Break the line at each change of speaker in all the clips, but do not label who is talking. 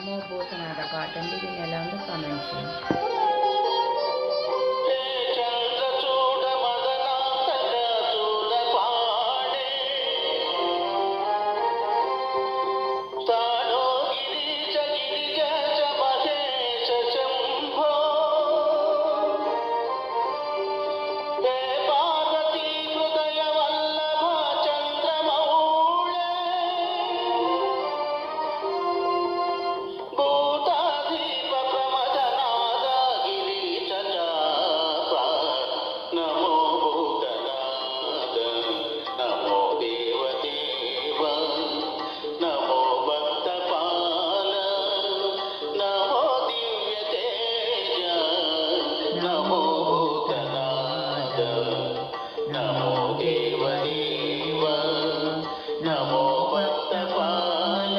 నమో భూతనాథ పాట అండి. దీన్ని ఎలా ఉందో కామెంట్ చేయండి.
नमो देवदेव नमो भक्तपाल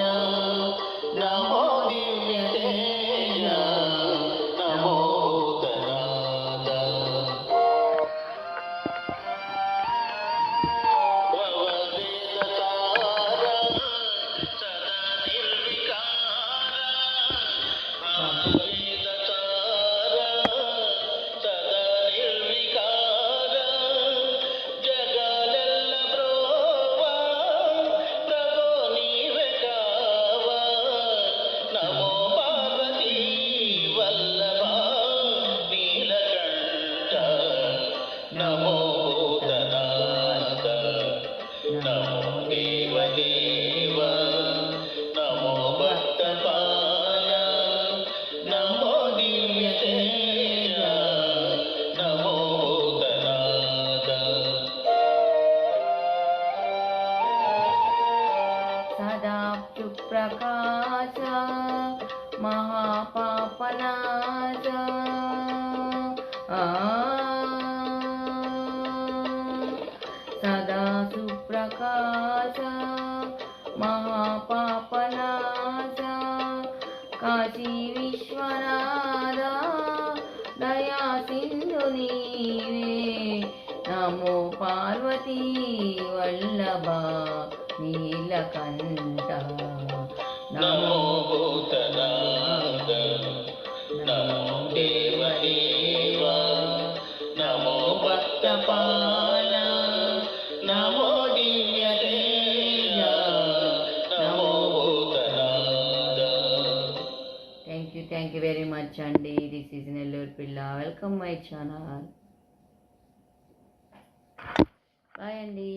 नमो दिव्यतेज नमो भूतनाथ भववेदसार सदा निर्विकार भववेदसार सदा निर्विकार जगलेल्ल ब्रोवा प्रभो नीवे कावा नमो पार्वती वल्लभा नीलकण्ठ नमो भूतनाथ नमो देवदेव नमो भक्तपाल नमो दिव्यतेज नमो भूतनाथ
सदा सुप्रकाश महापापनाश सदा सुप्रकाश महापापनाश काशी विश्वनाथ दया सिंधु नीवे नमो पार्वती वल्लभा नीलकण्ठ
नमो भूतनाथ नमो देवदेव नमो भक्तपाल नमो दिव्यतेज नमो Bhootnath
thank you very much అండి. దిస్ ఈజ్ నెల్లూరు పిల్ల. Welcome my channel. బాయ్ అండి.